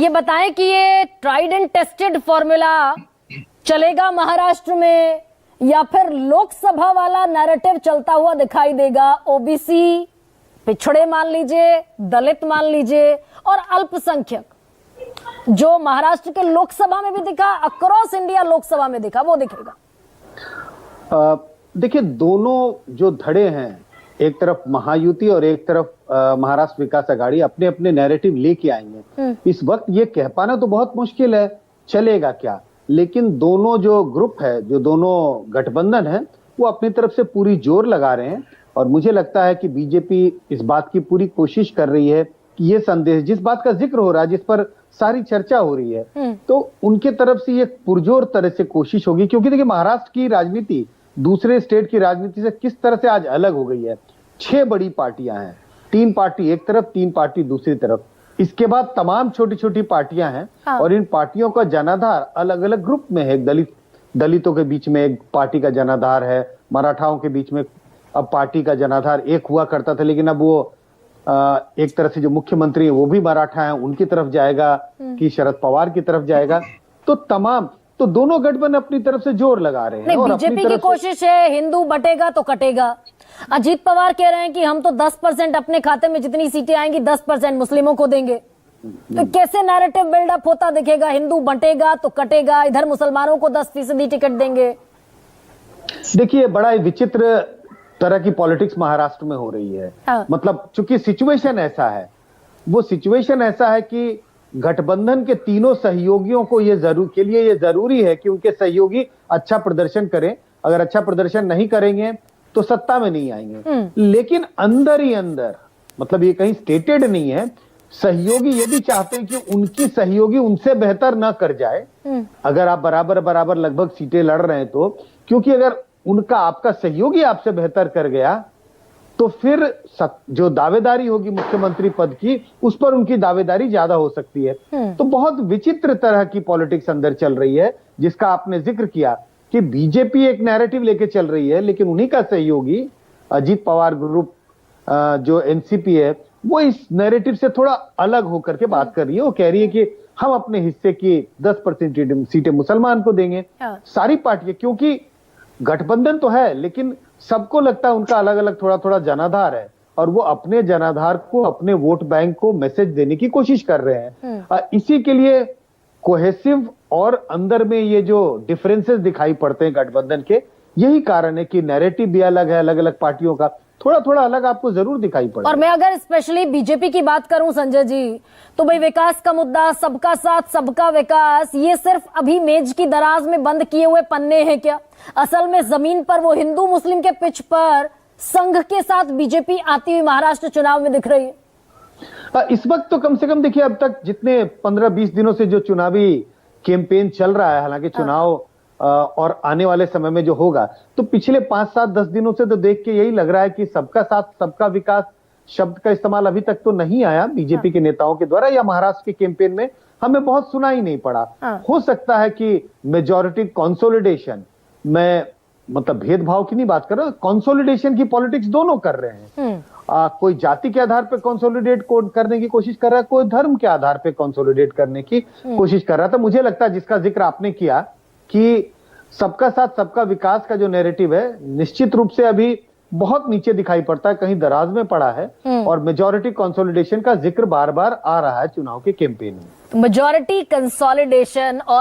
ये बताएं कि ये ट्राइड एंड टेस्टेड फॉर्मूला चलेगा महाराष्ट्र में या फिर लोकसभा वाला नैरेटिव चलता हुआ दिखाई देगा? ओबीसी, पिछड़े मान लीजिए, दलित मान लीजिए और अल्पसंख्यक, जो महाराष्ट्र के लोकसभा में भी दिखा, अक्रॉस इंडिया लोकसभा में दिखा, वो दिखेगा। देखिए, दोनों जो धड़े हैं, एक तरफ महायुति और एक तरफ महाराष्ट्र विकास आघाड़ी, अपने अपने नैरेटिव लेके आएंगे। इस वक्त ये कह पाना तो बहुत मुश्किल है चलेगा क्या, लेकिन दोनों जो ग्रुप है, जो दोनों गठबंधन है, वो अपनी तरफ से पूरी जोर लगा रहे हैं। और मुझे लगता है कि बीजेपी इस बात की पूरी कोशिश कर रही है कि ये संदेश, जिस बात का जिक्र हो रहा है, जिस पर सारी चर्चा हो रही है, तो उनके तरफ से ये पुरजोर तरह से कोशिश होगी। क्योंकि देखिए, महाराष्ट्र की राजनीति दूसरे स्टेट की राजनीति से किस तरह से आज अलग हो गई है। 6 बड़ी पार्टियां हैं, 3 पार्टी एक तरफ, 3 पार्टी दूसरी तरफ। इसके बाद तमाम छोटी छोटी पार्टियां हैं और इन पार्टियों का जनाधार अलग अलग ग्रुप में है। दलितों के बीच में एक पार्टी का जनाधार है, मराठाओं के बीच में अब पार्टी का जनाधार एक हुआ करता था, लेकिन अब वो एक तरह से जो मुख्यमंत्री है वो भी मराठा है, उनकी तरफ जाएगा कि शरद पवार की तरफ जाएगा। तो दोनों गठबंधन अपनी तरफ से जोर लगा रहे हैं। और बीजेपी की कोशिश है हिंदू बटेगा तो कटेगा। अजीत पवार कह रहे हैं कि हम तो 10% अपने खाते में जितनी सीटें आएंगी 10% मुस्लिमों को देंगे। तो कैसे नैरेटिव बिल्डअप होता दिखेगा? हिंदू बटेगा तो कटेगा, इधर मुसलमानों को 10% टिकट देंगे। देखिए, बड़ा विचित्र तरह की पॉलिटिक्स महाराष्ट्र में हो रही है। मतलब चूंकि सिचुएशन ऐसा है, वो सिचुएशन ऐसा है कि गठबंधन के तीनों सहयोगियों को ये जरूरी है कि उनके सहयोगी अच्छा प्रदर्शन करें। अगर अच्छा प्रदर्शन नहीं करेंगे तो सत्ता में नहीं आएंगे। लेकिन अंदर ही अंदर, मतलब ये कहीं स्टेटेड नहीं है, सहयोगी ये भी चाहते हैं कि उनकी सहयोगी उनसे बेहतर ना कर जाए। अगर आप बराबर लगभग सीटें लड़ रहे हैं तो, क्योंकि अगर आपका सहयोगी आपसे बेहतर कर गया तो फिर जो दावेदारी होगी मुख्यमंत्री पद की, उस पर उनकी दावेदारी ज्यादा हो सकती है। तो बहुत विचित्र तरह की पॉलिटिक्स अंदर चल रही है, जिसका आपने जिक्र किया कि बीजेपी एक नैरेटिव लेके चल रही है, लेकिन उन्हीं का सहयोगी अजीत पवार ग्रुप, जो एनसीपी है, वो इस नैरेटिव से थोड़ा अलग होकर के बात कर रही है। वो कह रही है कि हम अपने हिस्से की 10% सीटें मुसलमान को देंगे। सारी पार्टियां, क्योंकि गठबंधन तो है लेकिन सबको लगता है उनका अलग अलग थोड़ा थोड़ा जनाधार है, और वो अपने जनाधार को, अपने वोट बैंक को मैसेज देने की कोशिश कर रहे हैं। इसी के लिए कोहेसिव और अंदर में ये जो डिफरेंसेस दिखाई पड़ते हैं गठबंधन के, यही कारण है कि नैरेटिव भी अलग है, अलग अलग पार्टियों का थोड़ा थोड़ा अलग आपको जरूर दिखाई पड़े। और मैं अगर स्पेशली बीजेपी की बात करूं संजय जी, तो भाई विकास का मुद्दा, सबका साथ सबका विकास, ये सिर्फ अभी मेज की दराज में बंद किए हुए पन्ने हैं क्या? असल में जमीन पर वो हिंदू मुस्लिम के पिच पर संघ के साथ बीजेपी आती हुई महाराष्ट्र चुनाव में दिख रही है। इस वक्त तो कम से कम देखिए, अब तक जितने 15-20 दिनों से जो चुनावी कैंपेन चल रहा है, हालांकि चुनाव और आने वाले समय में जो होगा, तो पिछले 5-7-10 दिनों से तो देख के यही लग रहा है कि सबका साथ सबका विकास शब्द का इस्तेमाल अभी तक तो नहीं आया बीजेपी के नेताओं के द्वारा, या महाराष्ट्र के कैंपेन में हमें बहुत सुना ही नहीं पड़ा। हो सकता है कि मेजॉरिटी कंसोलिडेशन में, मतलब भेदभाव की नहीं बात कर रहा, कंसोलिडेशन की पॉलिटिक्स दोनों कर रहे हैं। कोई जाति के आधार पर कंसोलिडेट करने की कोशिश कर रहा है, कोई धर्म के आधार पर कंसोलिडेट करने की कोशिश कर रहा था। मुझे लगता है जिसका जिक्र आपने किया कि सबका साथ सबका विकास का जो नैरेटिव है, निश्चित रूप से अभी बहुत नीचे दिखाई पड़ता है, कहीं दराज में पड़ा है, और मेजॉरिटी कंसोलिडेशन का जिक्र बार बार आ रहा है चुनाव के कैंपेन में। मेजॉरिटी कंसोलिडेशन और